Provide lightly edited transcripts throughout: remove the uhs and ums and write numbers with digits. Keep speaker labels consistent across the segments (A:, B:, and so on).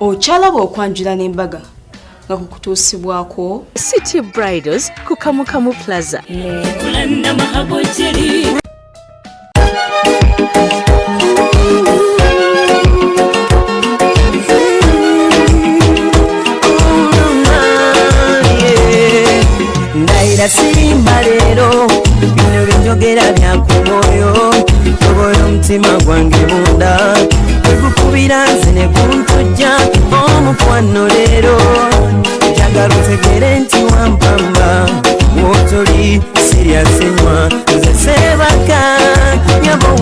A: Ochalaba okwanjula n'embaga nga kukutuusibwako City Bridals ku Kamukamu Plaza.
B: Ndaira simba lero bino binjogera byakumoyo toboyo mutima gwange munda ekukubira nze ne kuntujja omukwano lero njagala otegere nti wampamba wotoli siryasenywa nze sebaka nyabo.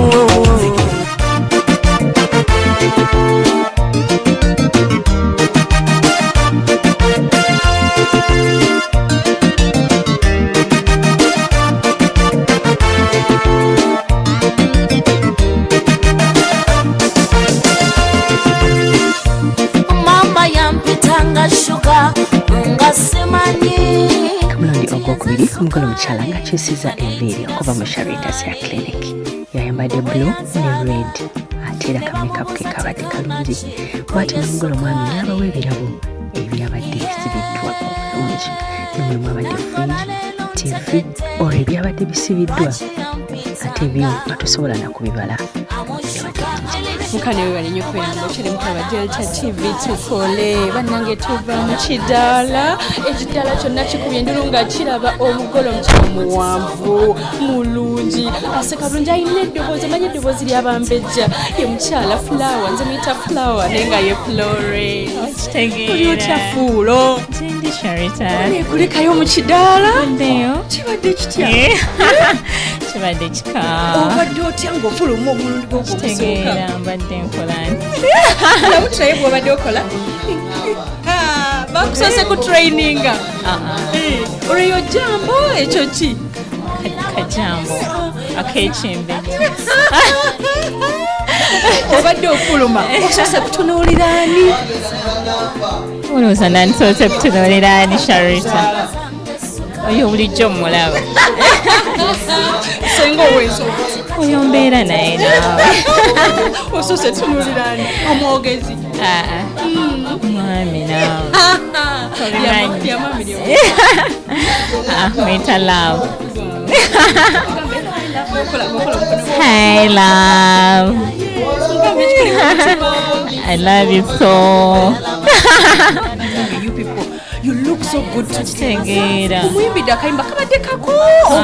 C: Ogwokubiri omugole omukyala nga kyusiza enviiri okuva mu Charitas ya clinic. Yayambadde blue ne red ate era kamekapu ke kabadde kalungi. Bw'ati n'omugole omwami yabawa ebirabo ebyabadde bisibiddwa obulungi. Nemwe mwabadde fridge, TV olwo ebyabadde bisibiddwa ate ebyo nga tosobola na kubibala.
A: Mukane wewe nnyo kwenda kiri mukaba Delta TV tukole bannange tuva mu kidaala ekidaala kyonna kikubye ndulunga kiraba omugolo omukyala muwanvu mulungi aseka bulungi ayina eddoboozi amanyi eddoboozi ly'abambejja ye mukyala Flower nze muyita Flower naye nga ye Flore oli otya Fuulo
D: Ndi Charitas
A: kulekayo mu kidaala
D: ndeyo
A: kibadde kitya
D: kibadde kika
A: obadde otya ng'ofuluma omulundi gw'ogusooka
D: mbadde nkolani
A: labutirayo bw'obadde okola bakusose ku traininga olweyo jambo ekyo ki
D: kajambo ak'ekimbe
A: obadde ofuluma osose kutunuulira ani
D: olowooza nandisoose kutunuulira ani Charitas oyo bulijjo mulaba
A: senga owenso
D: oyo mbeera naye naawe
A: osose tunuulira ani omwogezi
D: mwami naawe
A: yamami
D: mwita love Hey love I love you so
A: you people you look so good
D: Tegera
A: omwimbidde akayimba kabadde kako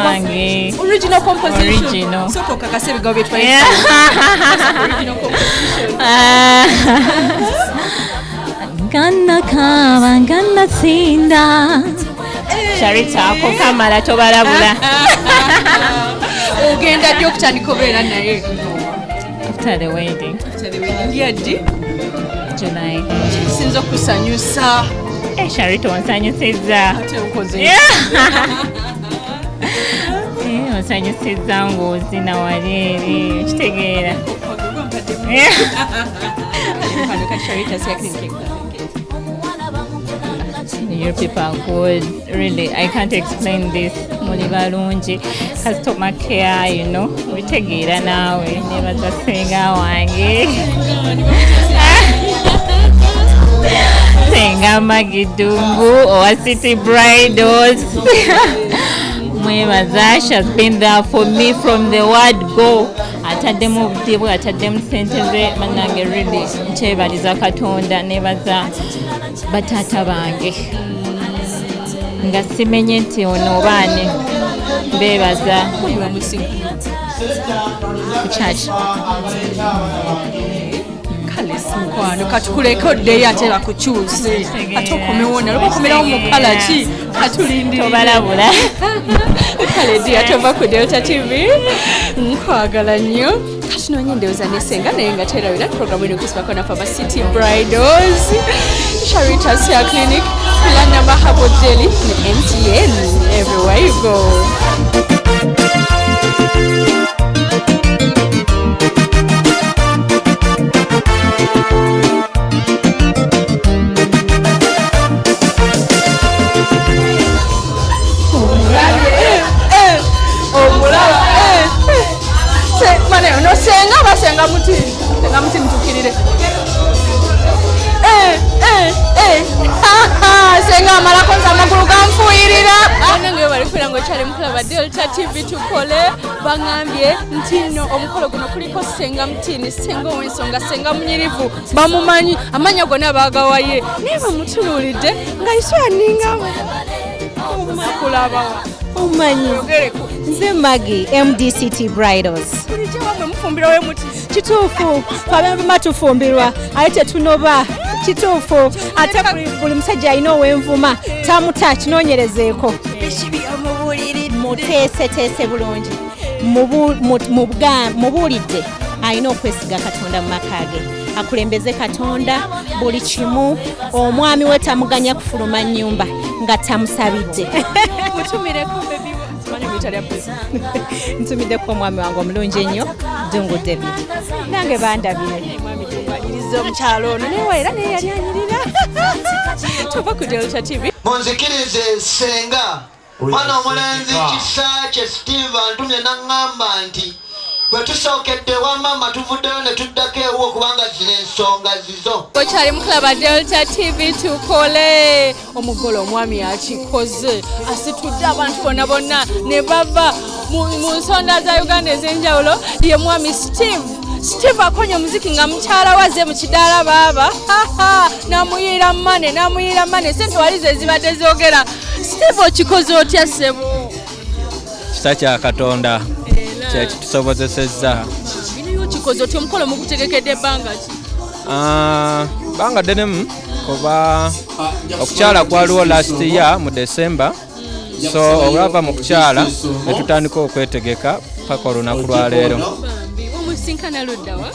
D: Ange
A: original composition
D: Original
A: soko kakase ebigawo bye twaye original composition
D: Ganna kaba ganna sinda Charitas ako kamala tobalabula
A: ogenda ddi okutandika obeera naye
D: after the wedding
A: yaddi
D: July
A: sinza okusanyusa
D: Charitas onsanyusizza
A: ate okoze
D: onsanyusizza ng'ozina wali eri kitegeera You people are good, really. I can't explain this. Muli balungi, customer care, you know. Witegeera naawe, nebaza senga wange. Senga Magidungu or City Bridals. Mwebaza, she has been there for me from the word go. Ataddemu obudibu, ataddemu sente ze, bannange really nkyebaliza Katonda, nebaza bataata bange nga simenye nti ono obaani beebaza ku church
A: mukwano katukuleko ddeyo ate bakukyuse ate okomewona lubakomerawo mukala ki katulindi
D: tobalabula
A: kale ddi ate ova ku Delta TV nkwagala nnyo kati noonye ndowooza nesenga naye nga terawira programu eno okusibako nafe aba City Bridals Charitas ya clinic Plana Mahabo Jelly ne MTN everywhere you go. Senga muti ntukirire muyirira banange bali kwera ngo kyali mukulaba Delta TV tukole bangambye ntino omukolo guno kuliko senga mtini senga wensonga senga munyirivu bamumanyi amanya gona bagawaye niba mutululide nga iso yaninga kulaba
E: umanyi nze Maggie MDCT Bridals kituufu twabema tufumbirwa aye tetunoba kituufu ate buli musajja alina ow'envuma tamuta kinoonyerezeeko muteeseteese bulungi mubuulidde alina okwesiga Katonda mu maka ge akulembeze Katonda buli kimu omwami we tamuganya kufuluma nnyumba nga tamusabidde ntumiddeko omwami wange omulungi ennyo Dungu David nange bandabire
A: omukyalo ono newa era naye yali anyirira tuva ku Delta TV
F: munzikirize senga mwana omulenzi Kisakye Steve antumye n'aŋŋamba nti bwe tusookedde wa mama tuvuddeyo ne tuddako ewo kubanga zino ensonga zizo
A: okyali mukulaba Delta TV tukole omugolo omwami akikoze asitudde abantu bonna bonna ne bava mu nsonda za Uganda ez'enjawulo ye mwami Steve akonye omuziki nga mukyala waze mu kidaala baaba namuyira mane sente walizo ezibadde zoogera Steve okikoze otya ssebo
G: kisa kya Katonda kyekitusobozesezza
A: biniyo kikoze otya omukolo mugutegekedde ebbanga ki
G: banga ddenemu kuba okukyala kwaliwo last year mu December so olwava mu kukyala ne tutandika okwetegeka paka olunaku lwa leero
A: omusinkana luddawa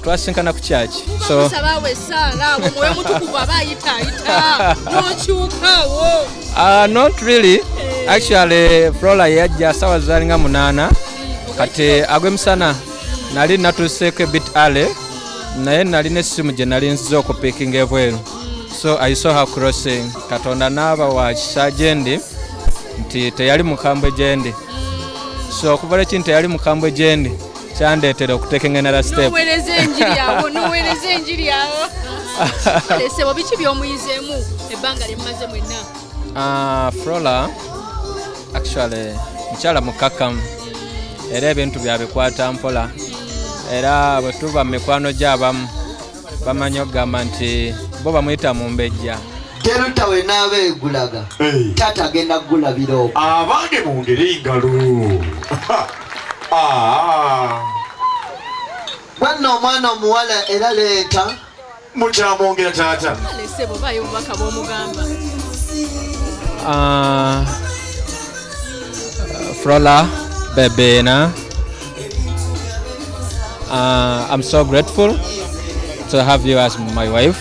G: twasinkana ku kyaki
A: so sabawe sala omwoyo mutukuvu abayita nokyukawo
G: not really actually Flora yajja sawa zalinga 8 kati agwemusana nali natuseeko bit early naye nali nessimu gye nali nziza okupikinga ebweru so I saw her crossing Katonda n'aba wa kisa gyendi nti teyali mukambwe gyendi so okuvala ekintu teyali mukambwe gyendi kyandeetera okutekengenera step
A: noweereza enjiri yawo esebo biki by'omuyizeemu ebbanga lyemmaze mwenna
G: Flora actually mukyala mukakamu era ebintu byabikwata mpola era bwe tuba mu mikwano gy'abamu bamanyi okugamba nti bo bamuyita mu mbejja
F: Teruta we naaba egulaga taata agenda kugulabira okwo
H: abange mungeri engalo
F: bwanna omwana omuwala era leeta
H: mukyamwongera taata
A: lesebo bayo obubaka bw'omugamba
G: Flora Bebena I'm so grateful to have you as my wife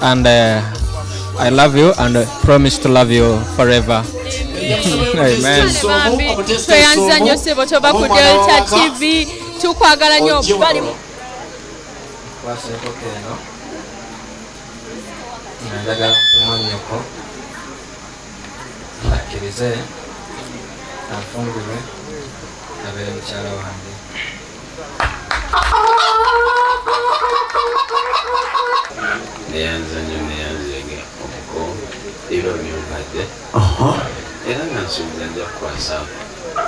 G: and I love you and promise to love you forever. Amen.
A: tweyanza nnyo ssebo toba ku Delta TV tukwagala nnyo bali
G: njagala kumanyako akkirize afungulwe abeere mukyala wange
I: neyanza nnyo neyanzege okuko era omyumbadde era nga nsuubiza nja kukwasa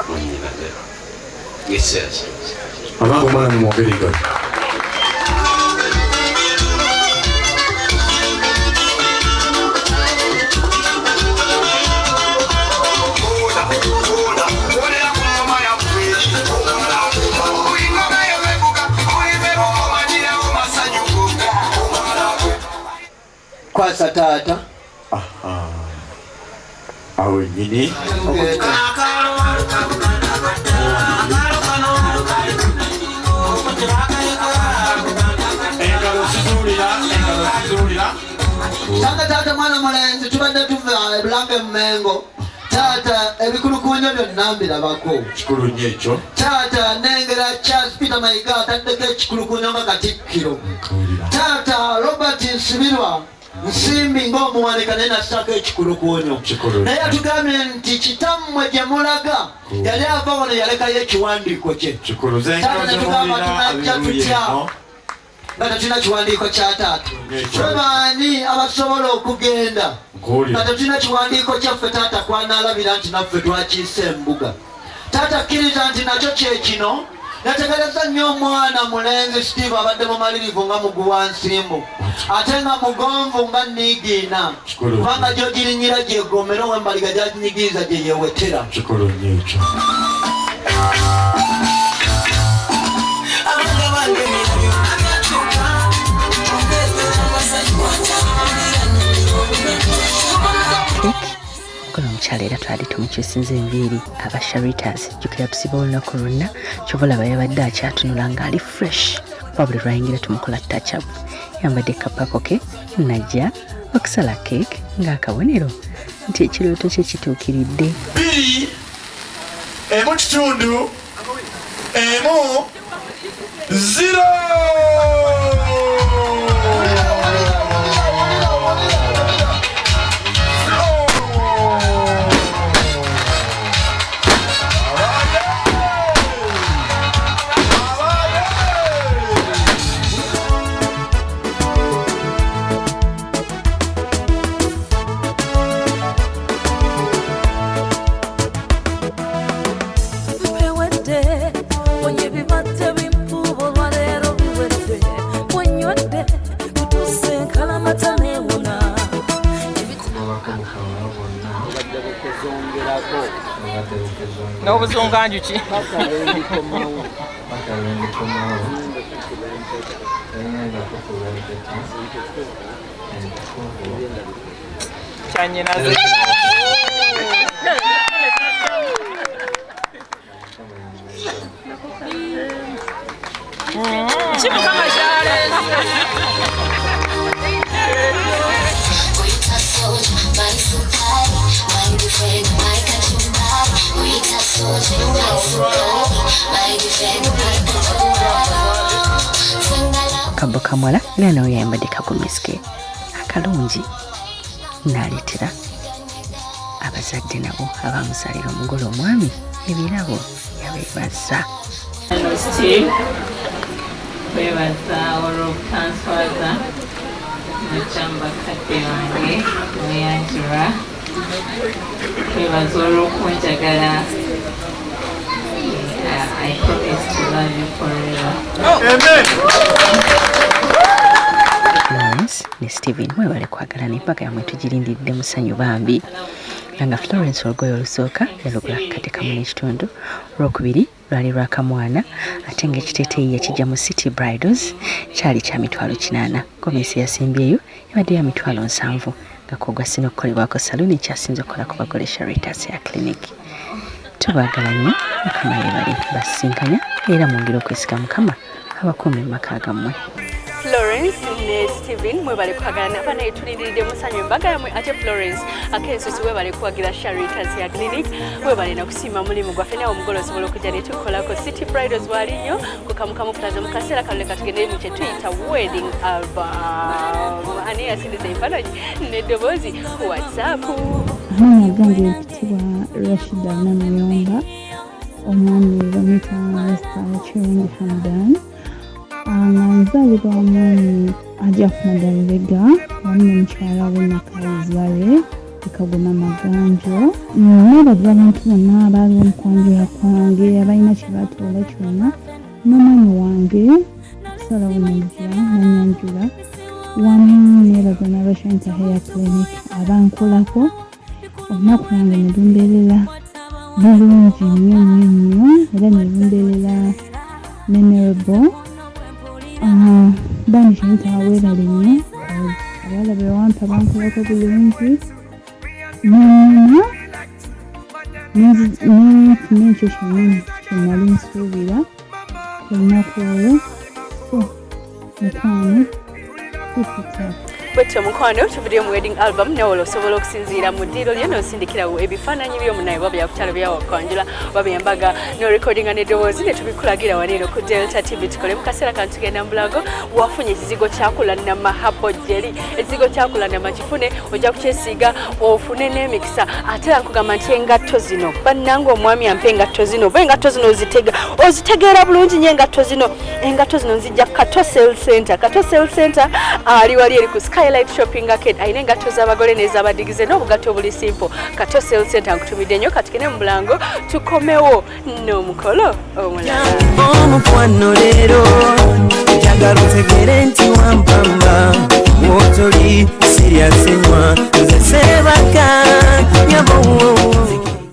I: munyinade ngekiseera kirozi
H: abange omwana mumwongere engalo
F: kwasa taata
H: awo nyini
F: taata mwana mulenzi tubadde tuva ebulanga emengo taata ebikulukunyo byonna mbirabako
H: kikulu nnyo ekyo
F: taata nengera Charles Peter Mayiga ataddeko ekikulukunyo nga Katikkiro taata Robert Nsibirwa nsimbi ng'omuwanika naye nasitako ekikulukunyo naye atugambye nti kitammwe gye mulaga yali ava wano yalekayo ekiwandiiko kye taata netugamba tunajja tutya nga tetulina kiwandiiko kya taata twebaani abasobola okugenda nga tetulina kiwandiiko kyaffe taata kwanaalabira nti naffe twakiisa embuga taata kkiriza nti nakyo kyekino yategereza nnyo omwana mulenzi Steve abadde mumalirivu nga muguwa nsimbu ate nga mugonvu nga niigiina kubanga gyogirinyira gyegomera owembaliga gyaginyigiriza gye yewetera
H: kikolo nnyo ekyo
C: Mukolo omukyala era twali tumukyusinza enviiri aba Sharitas jjukira busiba olunaku lwonna kyova olaba yabadde akyatunula ng'ali fresh wabuli lwayingira tumukola touch-up yambadde kapako ke najja okusala cake ng'akabonero nti ekirooto kye kituukiridde
H: 2.1 0
G: n'obuzunganjuki kyanyinaze
C: Kabo kamwala era nawe yayambadde kagomeske akalungi n'aleetera abazadde nabo abamusalira omugole omwami ebirabo yabeebaza
D: Steve kwebaza olw'okutansowaza mukyamba kadde wange ne Angela kwebaza olw'okunjagala. I promise to love you forever.
C: Florence ne Steven mwebale kwagalana empaka yamwe tugirindidde musanyu bambi nga Florence olugoye olusooka yalugula kate kamu n'ekitundu olwokubiri lwali lwakamwana ate ng'ekiteeteeyi yakijja mu City Bridals kyali kya mitwalo 8 gomesi yasimbyeyo yabadde ya mitwalo 7 nga kwogwasi n'okukolebwako saluuni kyasinze okukola ku bagole Sharitas ya clinic. Tubagala nnyo mukama yebali basinkanya era mwongera okwesiga mukama abakuumi mu maka gammwe.
A: Florence ne Steven mwebale kuhagalana banaye tulindiridde musanyu embaga yamwe ate Florence akensusi webale kuwagira Sharitas ya clinic webale nakusiima mulimu gwaffe nawe omugole osobola okujja ne tukolako City Bridals wali nnyo kukamukamu plaza mu kaseera kaluleka tugende mu kye tuyita wedding album ani yasindiza ebifaananyi n'eddoboozi WhatsApp.
J: Amanya gange ekitibwa Rashida Namuyomba omwami bamuyita Esther Chirungi Hamdan nzaalibwa omwami ajja kufuna Lubega wamu n'omukyala we Nakalizibale Kagoma Maganjo n'abadde abantu bonna abaaliwo mu kwanjula kwange abalina kye baatoola kyonna n'omwami wange okusalawo najja Nanyanjula wamu neebaza n'abashanta Hair Clinic abankolako olunaku lwange ne lumbeerera bulungi nnyo nnyo nnyo era ne lumbeerera memorable. Bani kyenta weebale nnyo abala be wampa bankolako bulungi nnyuma n'ekyo kyennyini kye nali nsuubira ku lunaku olwo so mukwano tututako.
A: bwetyo mukwano tuvuddeyo mu wedding album nawe osobola okusinziira mu ddiiro lyo n'osindikirawo ebifaananyi by'omunaye oba byakutalo byawakwanjula oba byembaga n'orecordinga n'eddoboozi ne tubikulagira waneeno ku Delta TV tukole mu kaseera kano tugenda mu bulago wafunye ekizigo kyakulanama hapo jeri ekizigo kyakulanama kifune ojja kukyesiiga ofune n'emikisa ate akugamba nti engatto zino bannange omwami ampa engatto zino oba engatto zino ozitegeera bulungi nnyo engatto zino nzijja Kato Sale Center. Kato Sale Center ali wali eri ku Skylight Shopping Arcade ayina engatto z'abagole n'ez'abadigize n'obugatto buli simple. Kato Sale Center nkutumidde nnyo katukene mu bulango tukomewo n'omukolo omulala
B: omukwano leero njagala otegere nti wampamba